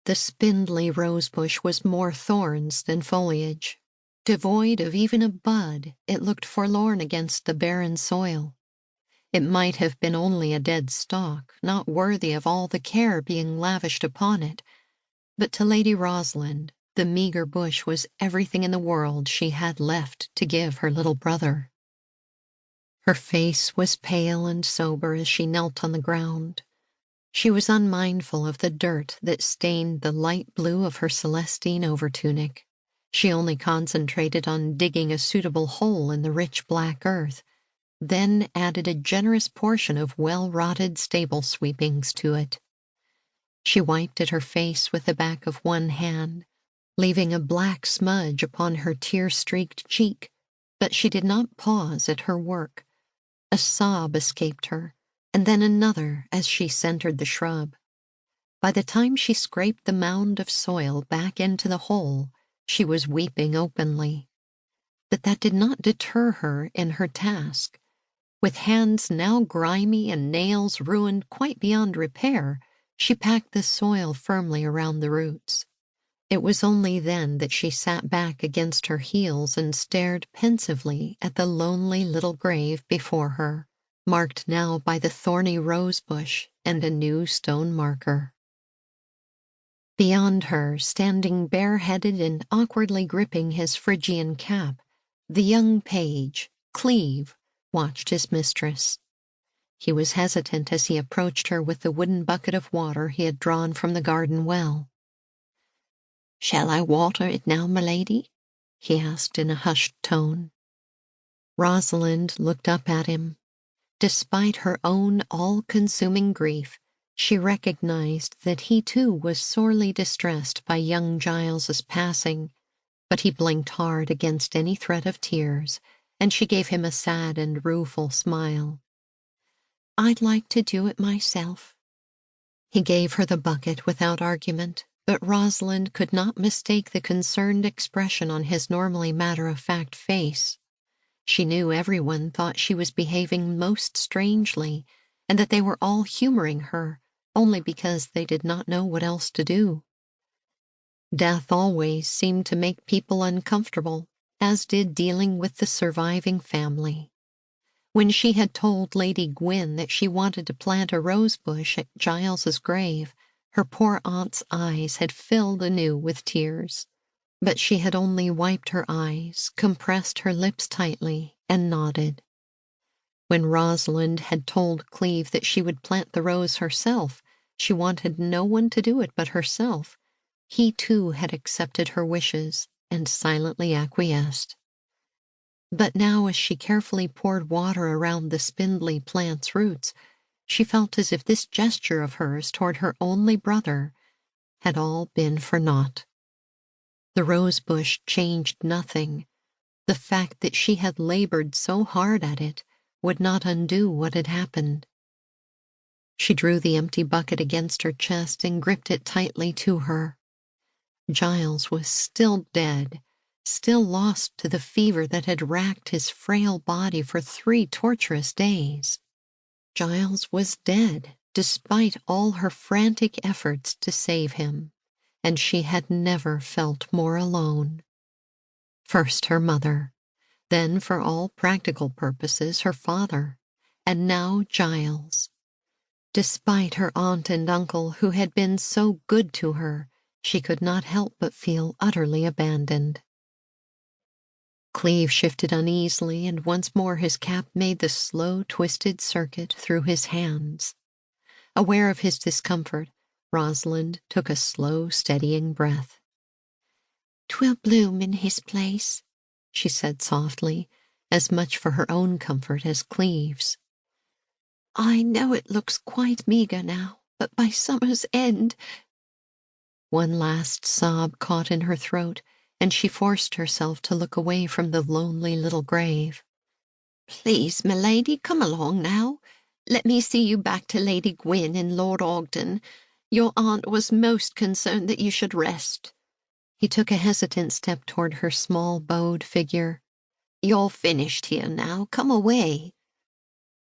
The spindly rosebush was more thorns than foliage. Devoid of even a bud, it looked forlorn against the barren soil. It might have been only a dead stalk, not worthy of all the care being lavished upon it, but to Lady Rosalynde, the meager bush was everything in the world she had left to give her little brother. Her face was pale and sober as she knelt on the ground. She was unmindful of the dirt that stained the light blue of her Celestine overtunic. She only concentrated on digging a suitable hole in the rich black earth, then added a generous portion of well-rotted stable sweepings to it. She wiped at her face with the back of one hand, leaving a black smudge upon her tear-streaked cheek, but she did not pause at her work. A sob escaped her, and then another as she centered the shrub. By the time she scraped the mound of soil back into the hole, she was weeping openly. But that did not deter her in her task. With hands now grimy and nails ruined quite beyond repair, she packed the soil firmly around the roots. It was only then that she sat back against her heels and stared pensively at the lonely little grave before her, marked now by the thorny rosebush and a new stone marker. Beyond her, standing bareheaded and awkwardly gripping his Phrygian cap, the young page, Cleve, watched his mistress. He was hesitant as he approached her with the wooden bucket of water he had drawn from the garden well. "Shall I water it now, my lady?" he asked in a hushed tone. Rosalynde looked up at him. Despite her own all-consuming grief, she recognized that he too was sorely distressed by young Giles's passing, but he blinked hard against any threat of tears, and she gave him a sad and rueful smile. "I'd like to do it myself." He gave her the bucket without argument, but Rosalynde could not mistake the concerned expression on his normally matter-of-fact face. She knew everyone thought she was behaving most strangely, and that they were all humoring her, only because they did not know what else to do. Death always seemed to make people uncomfortable, as did dealing with the surviving family. When she had told Lady Gwyn that she wanted to plant a rosebush at Giles's grave, her poor aunt's eyes had filled anew with tears. But she had only wiped her eyes, compressed her lips tightly, and nodded. When Rosalynde had told Cleve that she would plant the rose herself, she wanted no one to do it but herself. He too had accepted her wishes and silently acquiesced. But now, as she carefully poured water around the spindly plant's roots, she felt as if this gesture of hers toward her only brother had all been for naught. The rosebush changed nothing. The fact that she had labored so hard at it would not undo what had happened. She drew the empty bucket against her chest and gripped it tightly to her. Giles was still dead, still lost to the fever that had racked his frail body for 3 torturous days. Giles was dead, despite all her frantic efforts to save him, and she had never felt more alone. First her mother, then for all practical purposes her father, and now Giles. Despite her aunt and uncle who had been so good to her, she could not help but feel utterly abandoned. Cleve shifted uneasily, and once more his cap made the slow, twisted circuit through his hands. Aware of his discomfort, Rosalynde took a slow, steadying breath. "'Twill bloom in his place," she said softly, as much for her own comfort as Cleve's. "I know it looks quite meagre now, but by summer's end—" One last sob caught in her throat, and she forced herself to look away from the lonely little grave. "Please, milady, come along now. Let me see you back to Lady Gwyn and Lord Ogden. Your aunt was most concerned that you should rest." He took a hesitant step toward her small, bowed figure. "You're finished here now. Come away."